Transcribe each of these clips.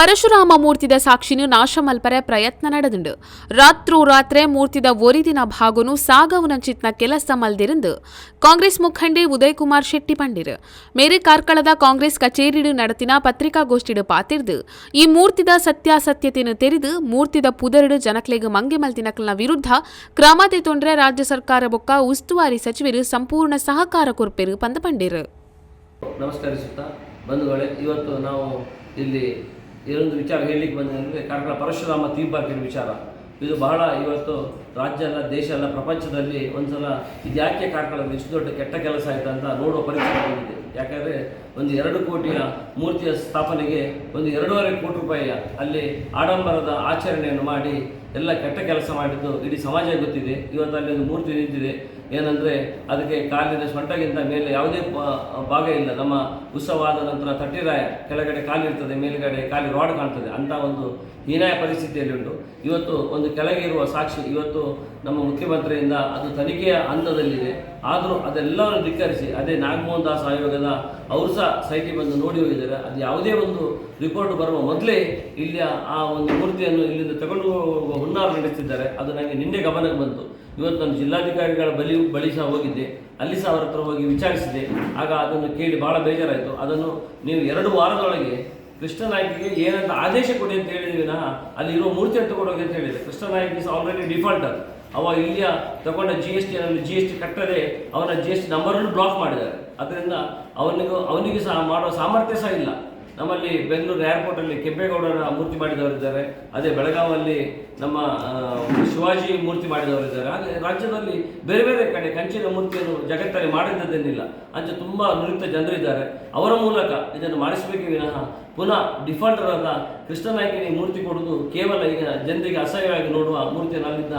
ಪರಶುರಾಮ ಮೂರ್ತಿದ ಸಾಕ್ಷಿನು ನಾಶ ಮಲ್ಪರೆ ಪ್ರಯತ್ನ ನಡೆದುಂಡು. ರಾತ್ರೋರಾತ್ರೆ ಮೂರ್ತಿದ ಒರಿದಿನ ಭಾಗನು ಸಾಗವುನಂಚಿತ್ನ ಕೆಲಸ ಮಲ್ದಿರಂದು ಕಾಂಗ್ರೆಸ್ ಮುಖಂಡೆ ಉದಯ್ ಕುಮಾರ್ ಶೆಟ್ಟಿ ಪಂಡಿರು ಮೇರೆ ಕಾರ್ಕಳದ ಕಾಂಗ್ರೆಸ್ ಕಚೇರಿಡು ನಡೆತಿನ ಪತ್ರಿಕಾಗೋಷ್ಠಿಡು ಪಾತಿರ್ದು ಈ ಮೂರ್ತಿದ ಸತ್ಯಾಸತ್ಯತೆಯನ್ನು ತೆರೆದು ಮೂರ್ತಿದ ಪುದರುಡು ಜನಕ್ಲೆಗ್ ಮಂಗೆ ಮಲ್ತಿನಕಲ್ನ ವಿರುದ್ಧ ಕ್ರಮ ತೆತ್ತೊಂಡ್ರೆ ರಾಜ್ಯ ಸರ್ಕಾರ ಬೊಕ್ಕ ಉಸ್ತುವಾರಿ ಸಚಿವರು ಸಂಪೂರ್ಣ ಸಹಕಾರ ಕೊರ್ಪೆರು ಪಂದ ಪಂಡಿರು. ನಮಸ್ಕರಿಸುತ್ತಾ ಬಂಧುಗಳೇ, ಇವತ್ತು ನಾವು ಇಲ್ಲಿ ಇದೊಂದು ವಿಚಾರ ಹೇಳಲಿಕ್ಕೆ ಬಂದರೆ ಕಾರ್ಕಳ ಪರಶುರಾಮ ಥೀಮ್ ಪಾರ್ಕಿನ ವಿಚಾರ. ಇದು ಬಹಳ ಇವತ್ತು ರಾಜ್ಯ ಅಲ್ಲ, ದೇಶ ಅಲ್ಲ, ಪ್ರಪಂಚದಲ್ಲಿ ಒಂದ್ಸಲ ಇದು ಯಾಕೆ ಕಾರ್ಕಳದಲ್ಲಿ ಇಷ್ಟು ದೊಡ್ಡ ಕೆಟ್ಟ ಕೆಲಸ ಆಯಿತು ಅಂತ ನೋಡುವ ಪರಿಸ್ಥಿತಿ ಬಂದಿದೆ. ಯಾಕಂದರೆ ಒಂದು 2 ಕೋಟಿಯ ಮೂರ್ತಿಯ ಸ್ಥಾಪನೆಗೆ ಒಂದು 2.5 ಕೋಟಿ ರೂಪಾಯಿಯ ಅಲ್ಲಿ ಆಡಂಬರದ ಆಚರಣೆಯನ್ನು ಮಾಡಿ ಎಲ್ಲ ಕೆಟ್ಟ ಕೆಲಸ ಮಾಡಿದ್ದು ಇಡೀ ಸಮಾಜ ಗೊತ್ತಿದೆ. ಇವತ್ತು ಅಲ್ಲಿ ಒಂದು ಮೂರ್ತಿ ನಿಂತಿದೆ. ಏನಂದರೆ ಅದಕ್ಕೆ ಕಾಲಿನ ಸೊಂಟಗಿಂತ ಮೇಲೆ ಯಾವುದೇ ಭಾಗ ಇಲ್ಲ. ನಮ್ಮ ಉತ್ಸವವಾದ ನಂತರ ತಟ್ಟಿರಾಯ ಕೆಳಗಡೆ ಕಾಲಿರ್ತದೆ, ಮೇಲುಗಡೆ ಕಾಲಿ ರಾಡ್ ಕಾಣ್ತದೆ. ಅಂಥ ಒಂದು ಹೀನಾಯ ಪರಿಸ್ಥಿತಿಯಲ್ಲಿ ಉಂಟು. ಇವತ್ತು ಒಂದು ಕೆಳಗೆ ಇರುವ ಸಾಕ್ಷಿ ಇವತ್ತು ನಮ್ಮ ಮುಖ್ಯಮಂತ್ರಿಯಿಂದ ಅದು ತನಿಖೆಯ ಹಂತದಲ್ಲಿದೆ. ಆದರೂ ಅದೆಲ್ಲವನ್ನು ಧಿಕ್ಕರಿಸಿ ಅದೇ ನಾಗಮೋಹನ್ ದಾಸ್ ಆಯೋಗದ ಅವರು ಸಹ ಸೈಟಿಗೆ ಬಂದು ನೋಡಿ ಹೋಗಿದ್ದಾರೆ. ಅದು ಯಾವುದೇ ಒಂದು ರಿಪೋರ್ಟ್ ಬರುವ ಮೊದಲೇ ಇಲ್ಲಿಯ ಆ ಒಂದು ಮೂರ್ತಿಯನ್ನು ಇಲ್ಲಿಂದ ತಗೊಂಡು ಹೋಗುವ ಹುನ್ನಾರ ನಡೆಸಿದ್ದಾರೆ. ಅದು ನನಗೆ ನಿನ್ನೆ ಗಮನಕ್ಕೆ ಬಂತು. ಇವತ್ತು ನಾನು ಜಿಲ್ಲಾಧಿಕಾರಿಗಳ ಬಳಿ ಸಹ ಹೋಗಿದ್ದೆ, ಅಲ್ಲಿ ಸಹ ಅವರ ಹತ್ರ ಹೋಗಿ ವಿಚಾರಿಸಿದೆ. ಆಗ ಅದನ್ನು ಕೇಳಿ ಭಾಳ ಬೇಜಾರಾಯಿತು. ಅದನ್ನು ನೀವು 2 ವಾರದೊಳಗೆ ಕೃಷ್ಣನಾಯ್ಕಿಗೆ ಏನಂತ ಆದೇಶ ಕೊಡಿ ಅಂತ ಹೇಳಿದ್ವಿ ನಾ, ಅಲ್ಲಿ ಇರೋ ಮೂರ್ತಿಯನ್ನು ತಗೊಂಡೋಗಿ ಅಂತ ಹೇಳಿದೆ. Krishnanaik is already defaulter. ಅವ ಇಲ್ಲಿಯ ತಗೊಂಡ GST ಕಟ್ಟದೆ ಅವನ GST ನಂಬರನ್ನು ಬ್ಲಾಕ್ ಮಾಡಿದ್ದಾರೆ. ಅದರಿಂದ ಅವನಿಗೆ ಸಹ ಮಾಡುವ ಸಾಮರ್ಥ್ಯ ಸಹ ಇಲ್ಲ. ನಮ್ಮಲ್ಲಿ ಬೆಂಗಳೂರು ಏರ್ಪೋರ್ಟಲ್ಲಿ ಕೆಂಪೇಗೌಡರ ಮೂರ್ತಿ ಮಾಡಿದವರಿದ್ದಾರೆ, ಅದೇ ಬೆಳಗಾವಲ್ಲಿ ನಮ್ಮ ಶಿವಾಜಿ ಮೂರ್ತಿ ಮಾಡಿದವರಿದ್ದಾರೆ. ಹಾಗೆ ರಾಜ್ಯದಲ್ಲಿ ಬೇರೆ ಬೇರೆ ಕಡೆ ಕಂಚಿನ ಮೂರ್ತಿಯನ್ನು ಜಗತ್ತಲ್ಲಿ ಮಾಡಿದ್ದನ್ನಿಲ್ಲ. ಅಂಚೆ ತುಂಬ ನುರಿತ ಜನರಿದ್ದಾರೆ. ಅವರ ಮೂಲಕ ಇದನ್ನು ಮಾಡಿಸಬೇಕೇ ವಿನಃ ಪುನಃ ಡಿಫಾಲ್ಟರ್ ಆದ ಕೃಷ್ಣನಾಯ್ಕನಿಗೆ ಮೂರ್ತಿ ಕೊಡುವುದು ಕೇವಲ ಈಗ ಜನರಿಗೆ ಅಸಹ್ಯವಾಗಿ ನೋಡುವ ಮೂರ್ತಿಯನ್ನು ಅಲ್ಲಿಂದ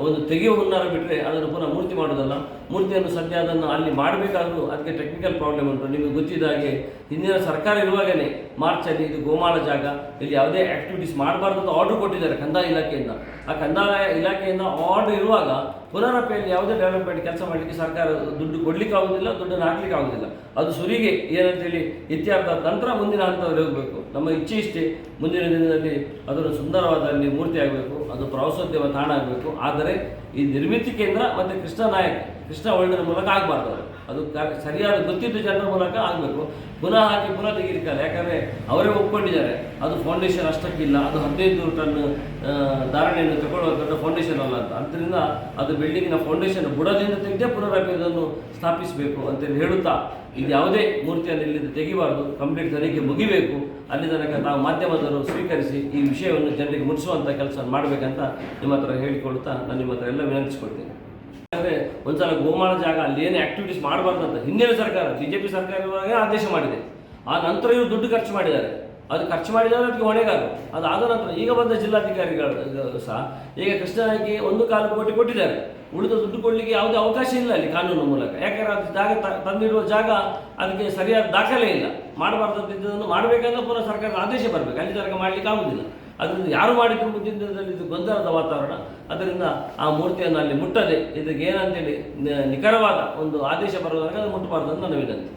ಒಂದು ತೆಗೆಯುವ ಹುನ್ನಾರ ಬಿಟ್ಟರೆ ಅದನ್ನು ಪುನಃ ಮೂರ್ತಿ ಮಾಡೋದಲ್ಲ. ಮೂರ್ತಿಯನ್ನು ಸದ್ಯ ಅದನ್ನು ಅಲ್ಲಿ ಮಾಡಬೇಕಾದ್ರೂ ಅದಕ್ಕೆ ಟೆಕ್ನಿಕಲ್ ಪ್ರಾಬ್ಲಮ್ ಉಂಟು. ನಿಮಗೆ ಗೊತ್ತಿದ್ದ ಹಾಗೆ ಹಿಂದಿನ ಸರ್ಕಾರ ಇರುವಾಗಲೇ ಮಾರ್ಚಲ್ಲಿ ಇದು ಗೋಮಾಳ ಜಾಗ, ಇಲ್ಲಿ ಯಾವುದೇ ಆ್ಯಕ್ಟಿವಿಟೀಸ್ ಮಾಡಬಾರ್ದು ಅಂತ ಆರ್ಡರ್ ಕೊಟ್ಟಿದ್ದಾರೆ ಕಂದಾಯ ಇಲಾಖೆಯಿಂದ. ಆ ಕಂದಾಯ ಇಲಾಖೆಯಿಂದ ಆರ್ಡರ್ ಇರುವಾಗ ಪುನರಪೆಯಲ್ಲಿ ಯಾವುದೇ ಡೆವಲಪ್ಮೆಂಟ್ ಕೆಲಸ ಮಾಡಲಿಕ್ಕೆ ಸರ್ಕಾರ ದುಡ್ಡು ಕೊಡಲಿಕ್ಕೆ ಆಗೋದಿಲ್ಲ, ದುಡ್ಡನ್ನು ಹಾಕಲಿಕ್ಕೆ ಆಗೋದಿಲ್ಲ. ಅದು ಸುರಿಗೆ ಏನಂತೇಳಿ ಇತ್ಯರ್ಥ ನಂತರ ಮುಂದಿನ ಹಂತದಲ್ಲಿ ಹೋಗಬೇಕು. ನಮ್ಮ ಇಚ್ಛೆ ಇಷ್ಟೇ, ಮುಂದಿನ ದಿನದಲ್ಲಿ ಅದನ್ನು ಸುಂದರವಾದ ಅಲ್ಲಿ ಮೂರ್ತಿ ಆಗಬೇಕು, ಅದು ಪ್ರವಾಸೋದ್ಯಮ ತಾಣ ಆಗಬೇಕು. ಆದರೆ ಈ ನಿರ್ಮಿತಿ ಕೇಂದ್ರ ಮತ್ತು ಕೃಷ್ಣ ವರ್ಲ್ಡ್ನ ಮೂಲಕ ಆಗಬಾರ್ದು. ಅದು ಸರಿಯಾದ ಗೊತ್ತಿದ್ದ ಜನರ ಮೂಲಕ ಆಗಬೇಕು. ಪುನಃ ಹಾಕಿ ಪುನಃ ತೆಗಿಲಿಕ್ಕಲ್ಲ. ಯಾಕಂದರೆ ಅವರೇ ಒಪ್ಕೊಂಡಿದ್ದಾರೆ ಅದು ಫೌಂಡೇಶನ್ ಅಷ್ಟಕ್ಕಿಲ್ಲ, ಅದು 15 ಟನ್ ಧಾರಣೆಯನ್ನು ತಗೊಳ್ಳುವ ದೊಡ್ಡ ಫೌಂಡೇಶನ್ ಅಲ್ಲ ಅಂತ. ಆದ್ದರಿಂದ ಅದು ಬಿಲ್ಡಿಂಗಿನ ಫೌಂಡೇಶನ್ ಬುಡದಿಂದ ತೆಗೆದೇ ಪುನರಪಿ ಅದನ್ನು ಸ್ಥಾಪಿಸಬೇಕು ಅಂತೇಳಿ ಹೇಳುತ್ತಾ, ಇದು ಯಾವುದೇ ಮೂರ್ತಿಯನ್ನು ಇಲ್ಲಿಂದ ತೆಗಿಬಾರ್ದು, ಕಂಪ್ಲೀಟ್ ತನಿಖೆ ಮುಗಿಬೇಕು. ಅಲ್ಲಿ ತನಕ ನಾವು ಮಾಧ್ಯಮದವರು ಸ್ವೀಕರಿಸಿ ಈ ವಿಷಯವನ್ನು ಜನರಿಗೆ ಮುಟ್ಟಿಸುವಂಥ ಕೆಲಸ ಮಾಡಬೇಕಂತ ನಿಮ್ಮ ಹತ್ರ ಹೇಳಿಕೊಳ್ತಾ ನಾನು ನಿಮ್ಮ ಹತ್ರ ಎಲ್ಲ ವಿನಂತಿಸ್ಕೊಳ್ತೀನಿ. ಯಾಕಂದರೆ ಒಂದ್ಸಲ ಗೋಮಾಳ ಜಾಗ ಅಲ್ಲಿ ಏನು ಆ್ಯಕ್ಟಿವಿಟೀಸ್ ಮಾಡಬಾರ್ದಂತ ಹಿಂದಿನ ಸರ್ಕಾರ BJP ಸರ್ಕಾರವಾಗಿ ಆದೇಶ ಮಾಡಿದೆ. ಆ ನಂತರ ಇವರು ದುಡ್ಡು ಖರ್ಚು ಮಾಡಿದ್ದಾರೆ. ಅದು ಖರ್ಚು ಮಾಡಿದವರು ಅದಕ್ಕೆ ಹೊಣೆಗಾರರು. ಅದಾದ ನಂತರ ಈಗ ಬಂದ ಜಿಲ್ಲಾಧಿಕಾರಿಗಳು ಸಹ ಈಗ ಕೃಷ್ಣನಾಯ್ಕಿಗೆ 1.25 ಕೋಟಿ ಕೊಟ್ಟಿದ್ದಾರೆ. ಉಳಿದ ದುಡ್ಡು ಕೊಡಲಿಕ್ಕೆ ಯಾವುದೇ ಅವಕಾಶ ಇಲ್ಲ ಅಲ್ಲಿ ಕಾನೂನು ಮೂಲಕ. ಯಾಕಂದರೆ ಅದು ಜಾಗ ತಂದಿಡುವ ಜಾಗ ಅದಕ್ಕೆ ಸರಿಯಾದ ದಾಖಲೆ ಇಲ್ಲ. ಮಾಡಬಾರ್ದಂಥದ್ದನ್ನು ಮಾಡಬೇಕಂದ್ರೆ ಪುನಃ ಸರ್ಕಾರದ ಆದೇಶ ಬರಬೇಕು. ಅಲ್ಲಿ ತನಕ ಮಾಡಲಿಕ್ಕೆ ಆಗುವುದಿಲ್ಲ. ಅದರಿಂದ ಯಾರು ಮಾಡಿದ್ರು ಮುಂದಿನ ದಿನದಲ್ಲಿ ಇದು ಗೊಂದಲದ ವಾತಾವರಣ. ಅದರಿಂದ ಆ ಮೂರ್ತಿಯನ್ನು ಅಲ್ಲಿ ಮುಟ್ಟದೆ ಇದಕ್ಕೆ ಏನಂತೇಳಿ ನಿಖರವಾದ ಒಂದು ಆದೇಶ ಬರುವುದಕ್ಕೆ ಅದು ಮುಟ್ಟಬಾರ್ದು ಅಂತ ನನ್ನ ವಿನಂತಿ.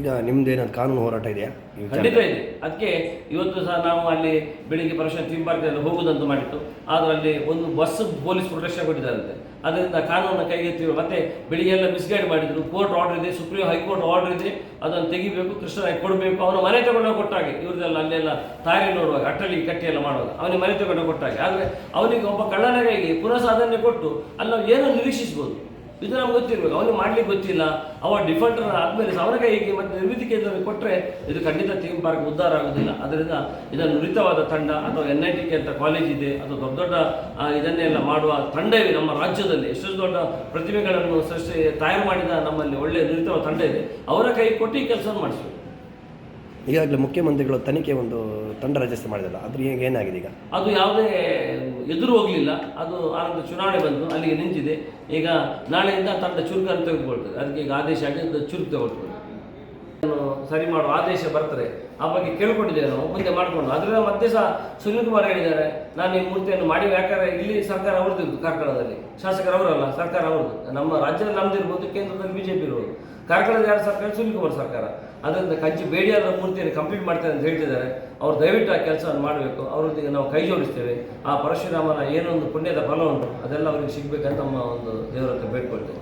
ಈಗ ನಿಮ್ದು ಏನಾದ್ರು ಕಾನೂನು ಹೋರಾಟ ಇದೆಯಾ? ಖಂಡಿತ ಇದೆ. ಅದಕ್ಕೆ ಇವತ್ತು ಸಹ ನಾವು ಅಲ್ಲಿ ಬೆಳಿಗ್ಗೆ ಪರಶುರಾಮ ಥೀಮ್ ಪಾರ್ಕಲ್ಲಿ ಹೋಗುವುದಂತ ಮಾಡಿತ್ತು. ಆದರೆ ಅಲ್ಲಿ ಒಂದು ಬಸ್ ಪೊಲೀಸ್ ಪ್ರೊಟೆಕ್ಷನ್ ಕೊಟ್ಟಿದ್ದಾರಂತೆ. ಅದರಿಂದ ಕಾನೂನನ್ನು ಕೈಗೆತ್ತಿರು. ಮತ್ತೆ ಬೆಳಿಗ್ಗೆ ಎಲ್ಲ ಮಿಸ್ಗೈಡ್ ಮಾಡಿದರು. ಕೋರ್ಟ್ ಆರ್ಡರ್ ಇದೆ, ಸುಪ್ರೀಂ ಹೈಕೋರ್ಟ್ ಆರ್ಡರ್ ಇದೆ, ಅದನ್ನು ತೆಗಿಬೇಕು, ಕೃಷ್ಣನಾಯ್ಕ ಕೊಡಬೇಕು. ಅವನ ಮನೆ ತಗೊಂಡೋಗಿ ಕೊಟ್ಟಾಗೆ ಇವ್ರದೆಲ್ಲ ಅಲ್ಲೆಲ್ಲ ತಾಯಿ ನೋಡುವಾಗ ಅಟ್ಟಳಿ ಕಟ್ಟಿ ಎಲ್ಲ ಮಾಡುವಾಗ ಅವನಿಗೆ ಮನೆ ತಗೊಂಡೋಗಿ ಕೊಟ್ಟಾಗೆ. ಆದರೆ ಅವನಿಗೆ ಒಬ್ಬ ಕಳ್ಳನ ಕೈಗೆ ಪುನಃ ಸಾಧನೆ ಕೊಟ್ಟು ಅಲ್ಲಿ ನಾವು ಏನೋ ನಿರೀಕ್ಷಿಸ್ಬೋದು. ಇದು ನಮ್ಗೆ ಗೊತ್ತಿರಬೇಕು. ಅವನಿಗೆ ಮಾಡ್ಲಿಕ್ಕೆ ಗೊತ್ತಿಲ್ಲ. ಅವ ಡಿಫಾಲ್ಟರ್ ಆದಮೇಲೆ ಅವನ ಕೈಗೆ ಮತ್ತು ನಿರ್ಮಿತಿ ಕೇಂದ್ರಕ್ಕೆ ಕೊಟ್ಟರೆ ಇದು ಖಂಡಿತ ಥೀಮ್ ಪಾರ್ಕ್ ಉದ್ಧಾರ ಆಗೋದಿಲ್ಲ. ಅದರಿಂದ ಇದನ್ನು ನುರಿತವಾದ ತಂಡ ಅಥವಾ NITK ಅಂತ ಕಾಲೇಜ್ ಇದೆ, ಅಥವಾ ದೊಡ್ಡ ದೊಡ್ಡ ಇದನ್ನೆಲ್ಲ ಮಾಡುವ ತಂಡ ಇವೆ ನಮ್ಮ ರಾಜ್ಯದಲ್ಲಿ. ಎಷ್ಟು ದೊಡ್ಡ ಪ್ರತಿಭೆಗಳನ್ನು ತಯಾರು ಮಾಡಿದ ನಮ್ಮಲ್ಲಿ ಒಳ್ಳೆಯ ನುರಿತವಾದ ತಂಡ ಇದೆ. ಅವರ ಕೈ ಕೊಟ್ಟು ಈ ಕೆಲಸವನ್ನು ಮಾಡಿಸಬೇಕು. ಈಗಾಗಲೇ ಮುಖ್ಯಮಂತ್ರಿಗಳು ತನಿಖೆ ಒಂದು ತಂಡ ರಚಿಸಿ ಮಾಡಿದಲ್ಲ, ಅದು ಈಗ ಏನಾಗಿದೆ? ಈಗ ಅದು ಯಾವುದೇ ಎದುರು ಹೋಗಲಿಲ್ಲ. ಅದು ಆನಂತರ ಚುನಾವಣೆ ಬಂದು ಅಲ್ಲಿಗೆ ನಿಂತಿದೆ. ಈಗ ನಾಳೆಯಿಂದ ತಂಡ ಚುರುಕನ್ನು ತೆಗೆದುಕೊಳ್ತದೆ. ಅದಕ್ಕೆ ಈಗ ಆದೇಶ ಆಗಿ ಚುರುಕು ತೆಗೆದುಕೊಳ್ತದೆ. ಸರಿ ಮಾಡುವ ಆದೇಶ ಬರ್ತದೆ. ಆ ಬಗ್ಗೆ ಕೇಳ್ಕೊಂಡಿದ್ದೇವೆ ನಾವು, ಮುಂದೆ ಮಾಡಿಕೊಂಡು. ಅದರಿಂದ ಮತ್ತೆ ಸಹ ಸುನೀಲ್ ಕುಮಾರ್ ಹೇಳಿದ್ದಾರೆ, ನಾನು ಈ ಮೂರ್ತಿಯನ್ನು ಮಾಡಿ. ಯಾಕಂದರೆ ಇಲ್ಲಿ ಸರ್ಕಾರ ಅವ್ರದ್ದು, ಕಾರ್ಕಳದಲ್ಲಿ ಶಾಸಕರು ಅವರಲ್ಲ, ಸರ್ಕಾರ ಅವ್ರದ್ದು. ನಮ್ಮ ರಾಜ್ಯದಲ್ಲಿ ನಮ್ದು ಇರ್ಬೋದು, ಕೇಂದ್ರದಲ್ಲಿ BJP ಇರ್ಬೋದು. ಕಾರ್ಕಳದ ಯಾರು ಸರ್ಕಾರ? ಸುನೀಲ್ ಕುಮಾರ್ ಸರ್ಕಾರ. ಅದರಿಂದ ಕಂಚಿ ಬೇಡಿಯಾದ ಮೂರ್ತಿಯನ್ನು ಕಂಪ್ಲೀಟ್ ಮಾಡ್ತಾರೆ ಅಂತ ಹೇಳ್ತಿದ್ದಾರೆ. ಅವರು ದಯವಿಟ್ಟು ಆ ಕೆಲಸವನ್ನು ಮಾಡಬೇಕು. ಅವರೊಂದಿಗೆ ನಾವು ಕೈ ಜೋಡಿಸ್ತೇವೆ. ಆ ಪರಶುರಾಮನ ಏನೊಂದು ಪುಣ್ಯದ ಫಲ ಉಂಟು ಅದೆಲ್ಲ ಅವರಿಗೆ ಸಿಗಬೇಕಂತ ನಮ್ಮ ಒಂದು ದೇವರ ಹತ್ರ ಬೇಡ್ಕೊಳ್ತೇವೆ.